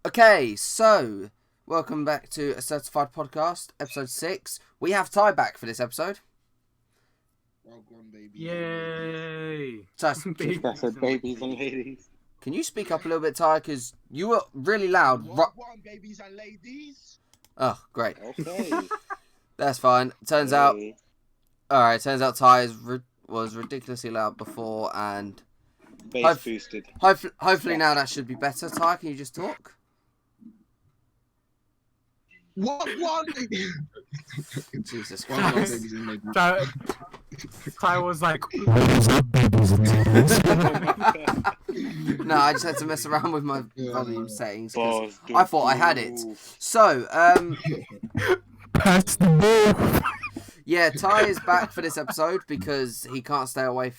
Okay, so welcome back to A Certified Podcast, episode 6. We have Ty back for this episode. Well gone, babies. Yay! Ty, That's it, babies and ladies. can you speak up a little bit, Ty? Because you were really loud. Well gone, babies and ladies. Oh, great. Okay. That's fine. Turns out Ty was ridiculously loud before, and Bass boosted. hopefully now that should be better. Ty, can you just talk? What one? Jesus Well gone, Christ. babies and ladies. Ty was like, "What is up, babies and ladies?" No, I just had to mess around with my volume settings 'cause Balls, I thought I had it. So, Pass the ball. yeah, Ty is back for this episode because he can't stay away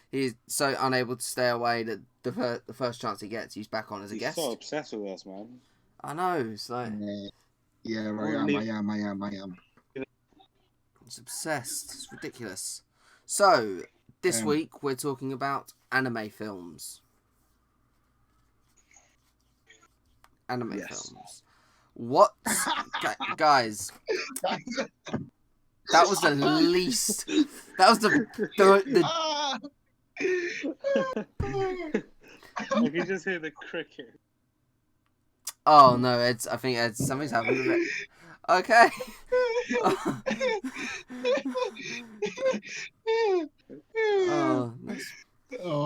he's so unable to stay away that the first chance he gets, he's back on as a He's guest. so obsessed with us, man. I know, it's like Yeah, I am. it's obsessed. It's ridiculous. So this week we're talking about anime films. Films. What, guys? That was the least. That was the You can just hear the cricket. Oh no, I think something's happened with it. Okay.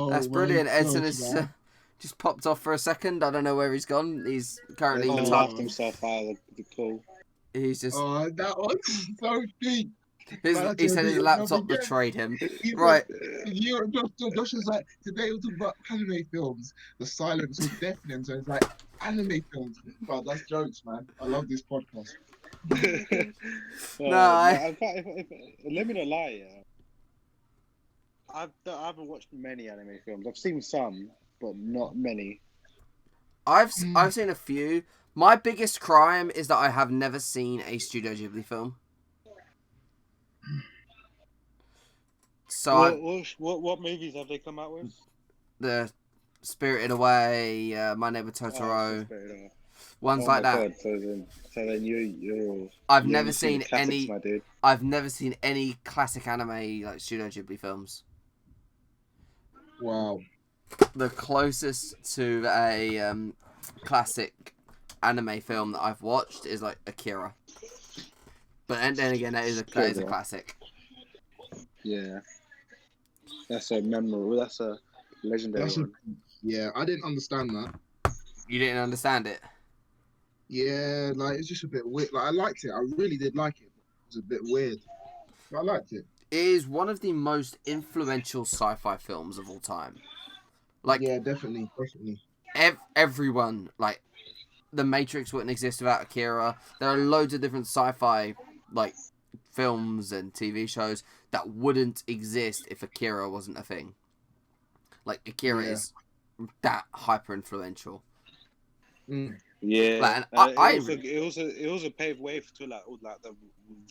That's brilliant. Edson has just popped off for a second. I don't know where he's gone. He's currently He laughed himself out of the call. He's just. Oh, that was so deep. He said his laptop betrayed him. Right. Josh is like, today we'll talk about anime films. The silence was deafening, so it's like, anime films. Wow, that's jokes, man. I love this podcast. Let me not lie, yeah. I haven't watched many anime films. I've seen some, but not many. I've seen a few. My biggest crime is that I have never seen a Studio Ghibli film. So what movies have they come out with? The Spirited Away, My Neighbor Totoro, ones like that. God. So then you're I've never seen classics, any. my dude. I've never seen any classic anime like Studio Ghibli films. Wow. The closest to a classic anime film that I've watched is like Akira. But then again, that is a classic. Yeah. That's a memorable. That's a legendary one. Yeah, I didn't understand that. You didn't understand it? Yeah, like it's just a bit weird. Like I liked it. I really did like it. It was a bit weird. But I liked it. It is one of the most influential sci-fi films of all time. Like, yeah, definitely. Everyone, like, The Matrix wouldn't exist without Akira. There are loads of different sci-fi like films and TV shows that wouldn't exist if Akira wasn't a thing. Like, Akira is that hyper influential. Yeah, like, it was a paved way to like the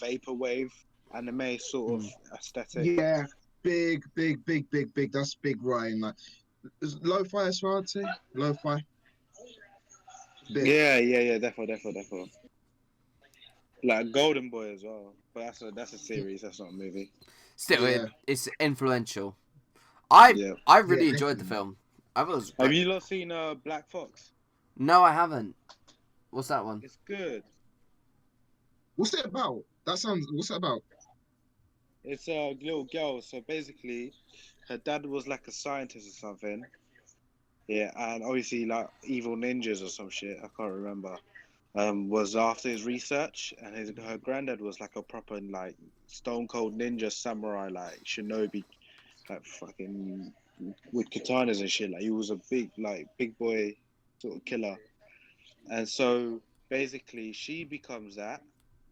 vaporwave anime sort of aesthetic. Yeah, big. That's big, Ryan. Like, is lo-fi as well, I'd say. Lo-fi. Big. Yeah, definitely. Like Golden Boy as well, but that's a series. That's not a movie. Still, it's influential. I really enjoyed the film. Have you not seen Black Fox? No, I haven't. What's that one? It's good. What's it about? What's it about? It's a little girl. So basically, her dad was like a scientist or something. Yeah, and obviously like evil ninjas or some shit. I can't remember. Was after his research, and her granddad was like a proper like stone cold ninja samurai, like shinobi, like fucking with katanas and shit. Like he was a big boy sort of killer. And so basically she becomes that,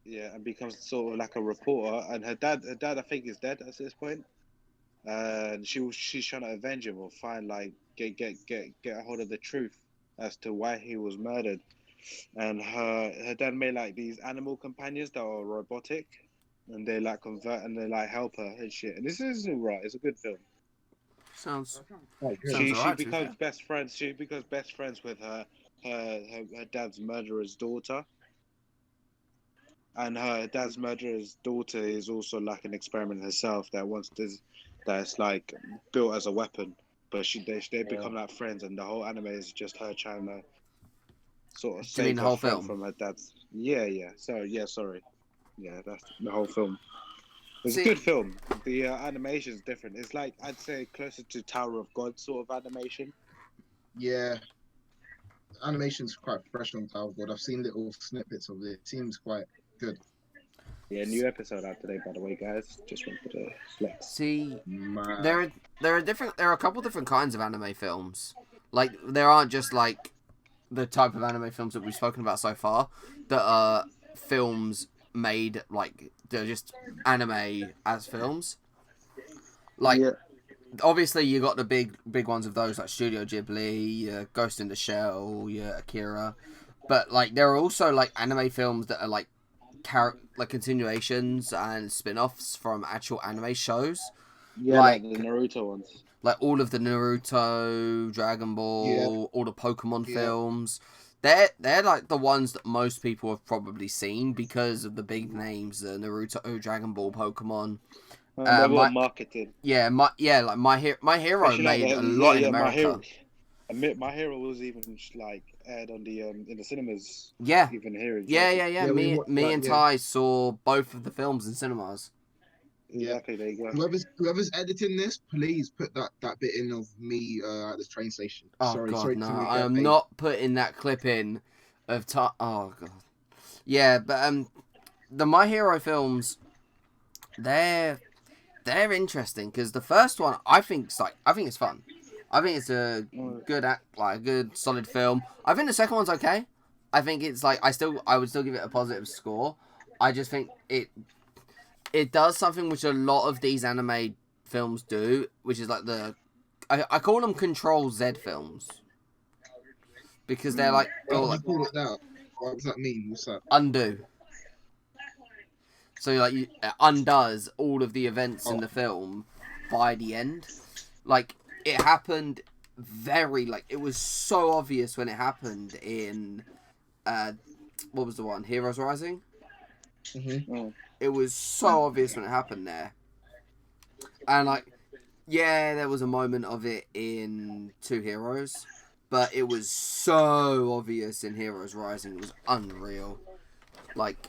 and becomes sort of like a reporter. And her dad I think is dead at this point. And she's trying to avenge him or find like get a hold of the truth as to why he was murdered. And her dad made like these animal companions that are robotic, and they like convert and they like help her and shit. And this is right. It's a good film. Sounds Quite good. Sounds She alright, to be becomes fair. best friends. She becomes best friends with her dad's murderer's daughter, and her dad's murderer's daughter is also like an experiment herself that's like built as a weapon. But they become like friends, and the whole anime is just her trying to sort of Do you mean save the her whole friend film? from her dad's. Yeah. Sorry. Yeah, that's the whole film. It's See- a good film. The animation is different. It's like I'd say closer to Tower of God sort of animation. Yeah, animation's quite fresh on Tower of God. I've seen little snippets of it. It seems quite good. Yeah, new episode out today, by the way, guys. Just wanted to flex. See, Man. there are a couple different kinds of anime films. Like there aren't just like the type of anime films that we've spoken about so far that are films made like they're just anime as films. Like yeah, obviously you got the big ones of those like Studio Ghibli, Ghost in the Shell, Akira, but like there are also like anime films that are like like continuations and spin-offs from actual anime shows, like like the Naruto ones. like all of the Naruto, Dragon Ball, all the Pokemon Yeah. films. They're like the ones that most people have probably seen because of the big names, the Naruto, Dragon Ball, Pokemon. They're well my- marketed. Like My Hero Especially like made the- a lot in My America. Hero. My Hero was even like aired on the in the cinemas. Yeah. Even here. In Yeah. Turkey. Yeah, we Me watched me that, and yeah. Ty saw both of the films in cinemas. Exactly. There you go. Whoever's editing this, please put that bit in of me at the train station. Oh sorry god, to no! regret I am pain. not putting that clip in of Ty. Oh god. Yeah, but the My Hero films, they're interesting because the first one I think it's fun. I think it's a good solid film. I think the second one's okay. I think it's like I would still give it a positive score. I just think it does something which a lot of these anime films do, which is like I call them Control Z films because they're like Why all would like you call it that? What does that mean? What's that? undo. So like it undoes all of the events in the film by the end. Like it happened it was so obvious when it happened in what was the one? Heroes Rising? Mm-hmm. It was so obvious when it happened there. And like yeah, there was a moment of it in Two Heroes, but it was so obvious in Heroes Rising. It was unreal. Like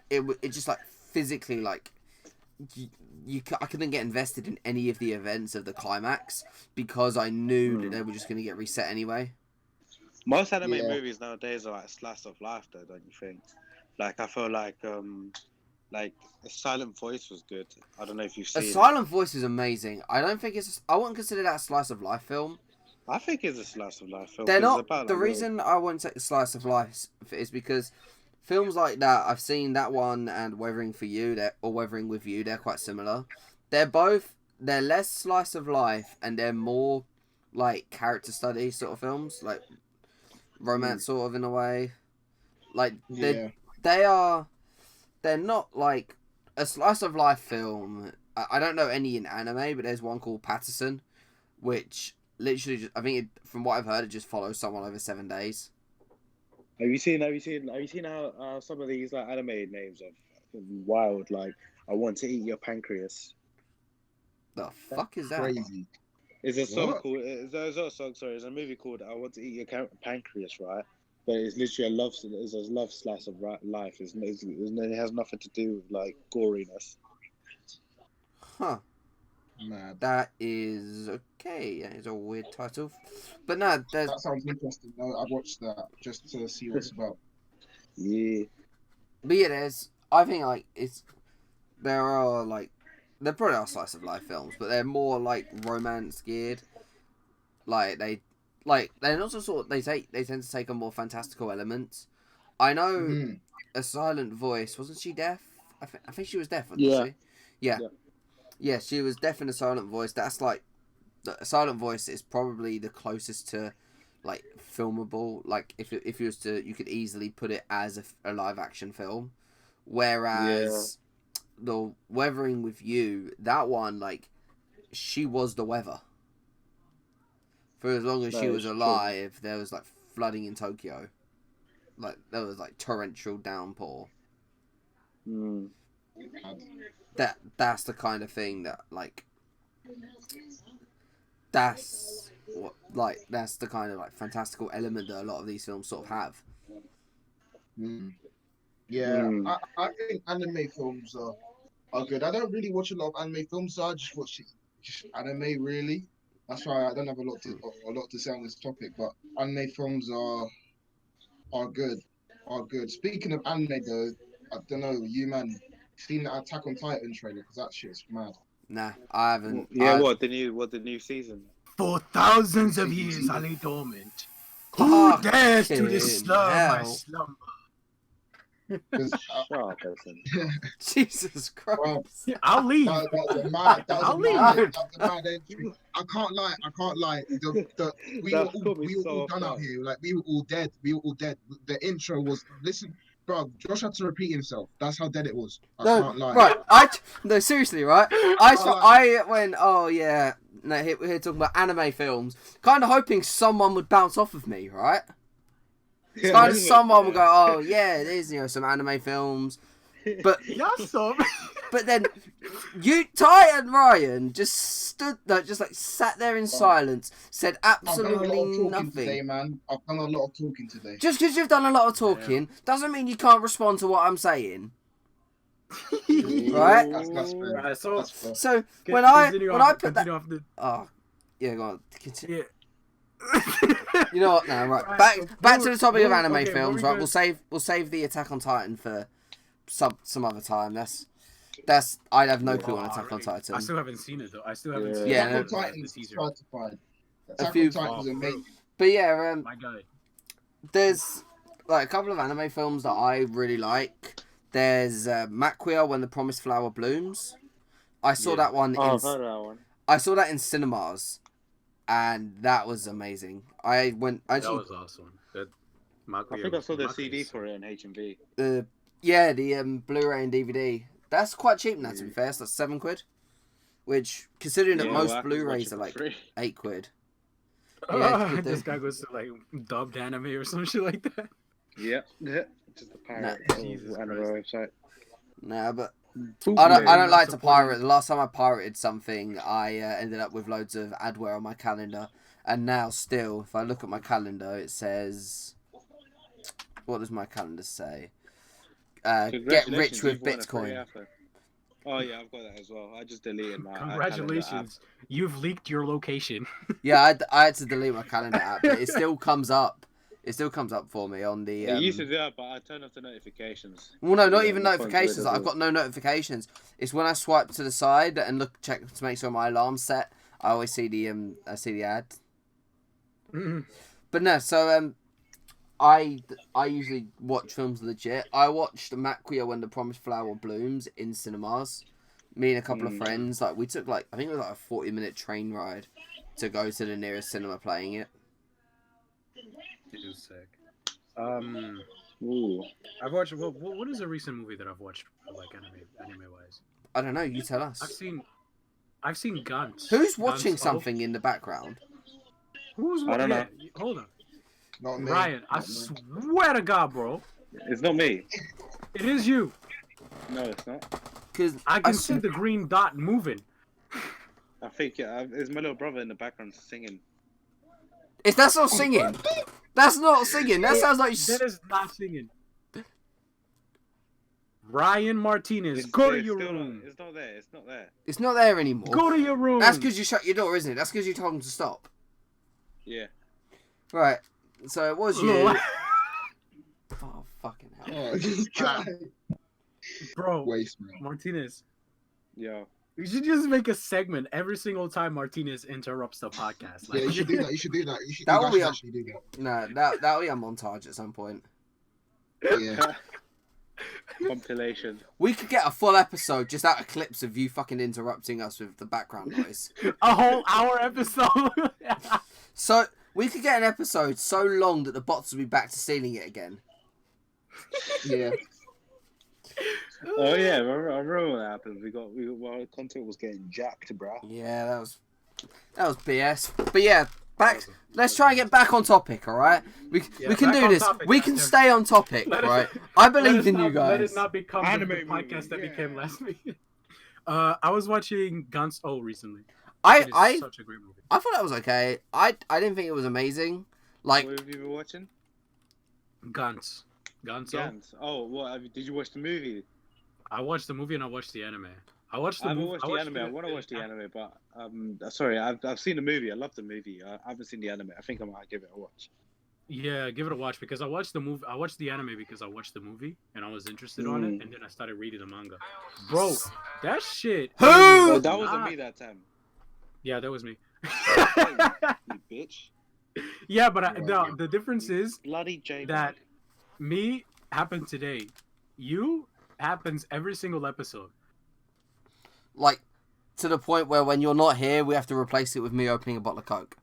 it just like physically like I couldn't get invested in any of the events of the climax because I knew that they were just going to get reset anyway. Most anime Yeah. movies nowadays are like slice of life, though, don't you think? Like I feel like A Silent Voice was good. I don't know if you've A seen it. Silent Voice is amazing. I wouldn't consider that a slice of life film. I think it's a slice of life film. They're 'cause it's not. about, The like, reason I wouldn't say slice of life is because films like that, I've seen that one and Weathering for You, or Weathering with You, they're quite similar. They're less slice of life and they're more like character study sort of films, like romance sort of in a way. Like Yeah. they're not like a slice of life film. I don't know any in anime, but there's one called Patterson, which literally just, I think from what I've heard, it just follows someone over 7 days. Have you seen how some of these like anime names are wild? Like I Want to Eat Your Pancreas. The fuck is that? Crazy. It's a song What? called. It's not a song. Sorry, it's a movie called I Want to Eat Your Pancreas, right? But it's literally it's a love slice of life. It has nothing to do with like goriness. Huh. Mad. That is okay. That is a weird title. But no, there's That sounds interesting. I'd watch that just to see what it's about. Yeah. but yeah, I think like there probably are slice of life films, but they're more like romance geared. They also they tend to take on more fantastical elements. I know Mhm. A Silent Voice, wasn't she deaf? I think she was deaf, wasn't Yeah. she? Yeah. Yeah, she was deaf in A Silent Voice. That's like A Silent Voice is probably the closest to like filmable. Like if you was to, you could easily put it as a live action film. Whereas the Weathering with You, that one, like she was the weather. For as long as No, she was it's true. alive, there was like flooding in Tokyo. Like there was like torrential downpour. Mm. That's the kind of thing that like that's the kind of like fantastical element that a lot of these films sort of have. Mm. Yeah, Mm. I think anime films are good. I don't really watch a lot of anime films, so I just watch just anime really. That's why I don't have a lot to say on this topic. But anime films are good, are good. Speaking of anime though, I don't know, you man, seen the Attack on Titan trailer? Because that shit's mad. Nah, I haven't. Yeah, I, what the new season? For thousands of years I lay dormant. Who dares to Fucking disturb my hell. slumber? 'Cause, Shut up, person. Jesus Christ. well, I'll leave. that was a mad I'll entry. I can't lie. We That were caught me so all off done out guard. here. Like we were all dead. The intro was listen, bro. Josh had to repeat himself. That's how dead it was. I No, can't lie. right. No, seriously, right? I went, oh yeah. No, we're here talking about anime films. Kind of hoping someone would bounce off of me, right? Kind of someone would go, oh yeah, there's some anime films. But Y'all saw me. But then Ty and Ryan just stood there, just like sat there in silence, said I've done a lot absolutely of talking today, nothing. man. I've done a lot of talking today. Just because you've done a lot of talking doesn't mean you can't respond to what I'm saying. Right? That's fair. Right, so That's fair. So when I put that, continue off the oh yeah, go on. Continue. yeah. You know what? No, right. Right, Back to the topic of okay, anime what films. we Right, gonna- we'll save the Attack on Titan for some other time. That's I have no clue on Attack on Titan. I still haven't seen it though. I still haven't Yeah. seen Yeah, Attack no. on the Titan is teaser. certified. A Attack few- on Titan is amazing. But yeah, My guy. there's like a couple of anime films that I really like. There's Maquia When the Promised Flower Blooms. I saw Yeah. that one. Oh, I've heard of that one. I saw that in cinemas, and that was amazing. I went. That Actually, was awesome. I think I saw the CD for it in HMV. yeah, the Blu-ray and DVD. That's quite cheap now. To be fair, so that's £7, which considering that Yeah, most well, I can Blu-rays watch are it like for free. £8. Yeah, it's good This though. guy goes to like dubbed anime or some shit like that. Yep. Just a pirate Jesus anime Christ. website. Nah, but Yeah, I don't you're like to supporting- pirate. The last time I pirated something, I ended up with loads of adware on my calendar, and now still, if I look at my calendar, it says, what does my calendar say? Get rich with Congratulations, you've won a free Bitcoin. effort. Oh yeah, I've got that as well. I just deleted my Congratulations, you've leaked your location. Yeah, I had to delete my calendar app, but it still comes up. It still comes up for me on the. It used to do that, but I turned off the notifications. Well, no, not Yeah, even my phone's notifications. weird Like, as I've got no notifications. It's when I swipe to the side and check to make sure my alarm's set. I always see the ad. Mhm. But no, so I usually watch films legit. I watched Maquia When the Promised Flower Blooms in cinemas. Me and a couple of friends, like we took I think it was like a 40-minute train ride to go to the nearest cinema playing it. It was sick. Ooh. I've watched. What is a recent movie that I've watched like anime wise? I don't know. You tell us. I've seen Guns. Who's watching Guns. something in the background? Who's I don't know. Hold on, Not me. Ryan. I Not me. swear to God, bro, It's not me. it is you. No, it's not. Because I can see the green dot moving. I think it's my little brother in the background singing. If that's not singing, that's not singing. That sounds like That is not singing. Ryan Martinez, go to your room. It's not there. It's not there. it's not there anymore. Go to your room. That's because you shut your door, isn't it? That's because you told him to stop. Yeah. Right. So it was you. No. Oh fucking hell! Oh, this guy. Bro, Waste, man. Martinez. Yo. You should just make a segment every single time Martinez interrupts the podcast. Yeah, you should do that. You should do that. You should, That you would be guys a- should actually do No, that'll be a montage at some point. that. Yeah. Compilation. We could get a full episode just out of clips of you fucking interrupting us with the background noise. A whole hour episode. So we could get an episode so long that the bots will be back to stealing it again. Yeah. Oh yeah, I remember what happened. Our content was getting jacked, bro. Yeah, that was BS. But yeah, back. Awesome. Let's try and get back on topic, all right? We Yeah, can back do on this. topic, We yeah, can yeah. stay on topic, Let us- right? I Let believe us in not- you guys. Let it not become the Anime podcast movie, that yeah. became last week. I was watching Guns O recently. It is I such a great movie. I thought that was okay. I didn't think it was amazing. Like, What have you been watching? Guns O. Gans. Oh, what? Did you watch the movie? I watched the movie and I watched the anime. I watched the I haven't movie. watched the anime. I want to watch the anime, but sorry, I've seen the movie. I love the movie. I haven't seen the anime. I think I might give it a watch. Yeah, give it a watch because I watched the movie. I watched the anime because I watched the movie and I was interested on it, and then I started reading the manga. Bro, that shit. Who? Oh, that wasn't me that time. Yeah, that was me. You bitch. Yeah, but Wow. the difference is Bloody J. that me happened today. You happens every single episode. like, to the point where when you're not here, we have to replace it with me opening a bottle of Coke.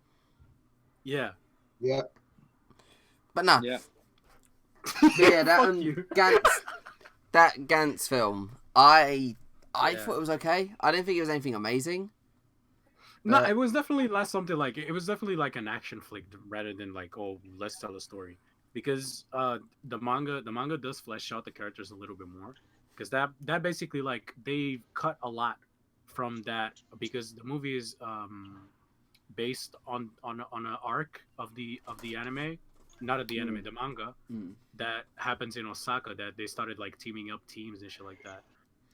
Yeah. Yeah. But nah. Yeah. But yeah, that Fuck you. Gantz film. I Yeah. thought it was okay. I didn't think it was anything amazing. No, But- it was definitely less something like it was definitely like an action flick rather than like, oh, let's tell a story. Because the manga does flesh out the characters a little bit more. Because that basically like they cut a lot from that because the movie is based on an arc of the anime, not of the anime, the manga Mm. that happens in Osaka that they started like teaming up teams and shit like that.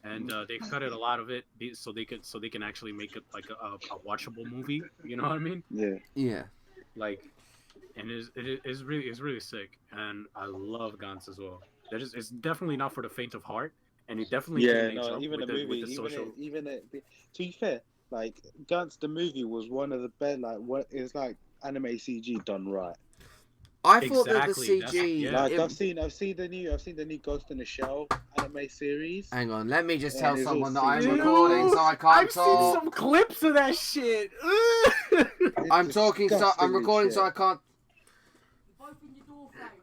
And they cut it a lot of it so they can actually make it like a watchable movie. You know what I mean? Yeah. Yeah. Like, and it is really sick. And I love Gantz as well. It's definitely not for the faint of heart, and it definitely Yeah, connects no, up even with the movie, with the social. to be fair, like Gantz the movie was one of the best. Like, what is like anime CG done right. I thought that the Exactly, that's- CG. yeah. Like it- I've seen the new Ghost in the Shell anime series. Hang on, let me just Yeah, tell it's all someone that I'm CG. recording, so I can't I've talk. seen some clips of that shit. I'm talking, so I'm disgustingly recording, shit. so I can't.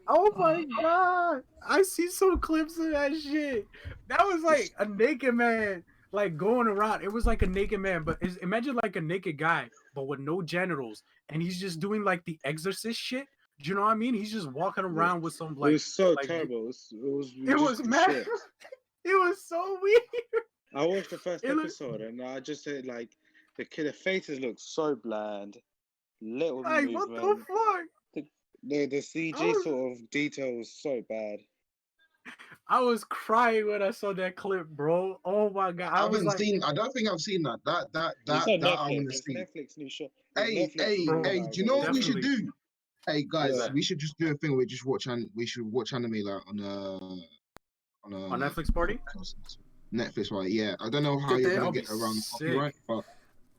Oh my god! I see some clips of that shit. That was like a naked man, like going around. It was like a naked man, but imagine like a naked guy, but with no genitals, and he's just doing like the Exorcist shit. Do you know what I mean? He's just walking around with some It like. was so like, terrible. It It was just mad. shit. It was so weird. I watched the first It looked- episode and I just said like the faces look so bland, little Like what movement. the fuck? The CG I was- sort of detail was so bad. I was crying when I saw that clip, bro. Oh my god! I I was haven't like, seen. I don't think I've seen that. That It's on I Netflix. want to It's see. Netflix new show. Hey, Netflix hey, Bro, hey! Do you know what we should definitely. do? Hey guys, Yeah. we should just do a thing. We just watch we should watch anime like on on Netflix party. Netflix, right? Yeah, I don't know how Good you're deal. gonna That'd get be around sick. copyright, but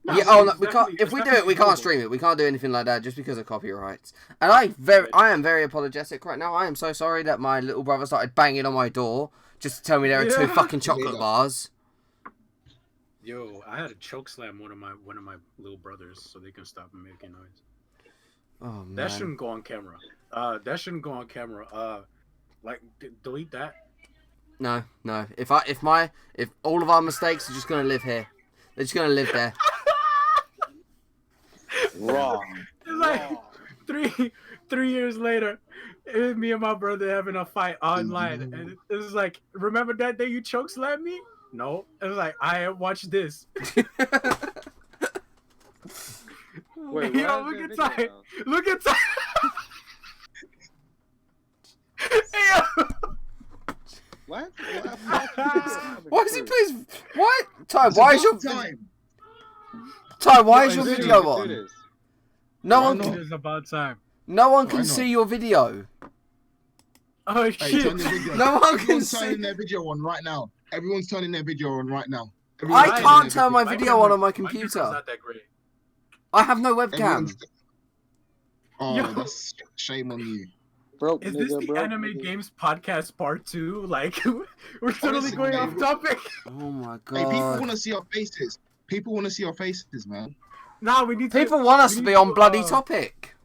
No, Yeah, oh it's no, we can't. definitely- If it's we do it, definitely we can't doable. stream it. We can't do anything like that just because of copyrights. And I am very apologetic right now. I am so sorry that my little brother started banging on my door just to tell me there are two Yeah. fucking chocolate Yeah. bars. Yo, I had to choke slam one of my little brothers so they can stop making noise. Oh man. That shouldn't go on camera. That shouldn't go on camera. Like delete that. No. If all of our mistakes are just gonna live here, they're just gonna live there. Raw. It's like 3 years later, it was me and my brother having a fight online, and it was like, remember that day you choke slammed me? No, it was like I watched this. Wait, Yo, why look is at there a Ty. video now? Look at Ty. Hey, yo. What? Why is he please? What? Ty, why is your time? Ty? Why is No, your it's video Do on? this. No Why one not? can. It is about time. No one Why can not? see your video. Oh Hey, shit! turn the video. No one can Everyone's see. turning their video on right now. Everyone's turning their video on right now. I Everyone's Right. turning can't their turn my My video on camera- my my camera's computer. not that great. I have no webcam. Everyone's- Oh, Yo. that's shame on you. Broke Is this nigga, the broke Anime nigga. Games podcast part 2? Like, we're totally Honestly, going mate, off topic. Oh my Hey, people god. want to see our faces. People want to see our faces, man. Nah, we need to. People want us we to need be on bloody uh, topic.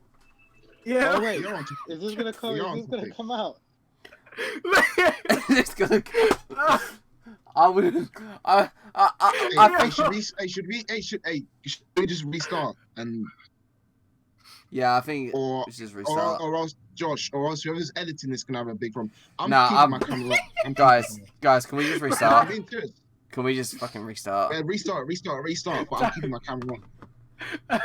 Yeah. Oh wait, You're on is this gonna come? You're Is on this gonna topic. come out? It's gonna. I would. I. Hey, should we just restart and Yeah, I think or we should just or, restart. or else Josh, or else whoever's editing this gonna have a big problem. I'm Nah, keeping my camera on. I'm Guys, can we just I'm restart? being serious. Can we just fucking restart? Restart. But I'm keeping my camera on.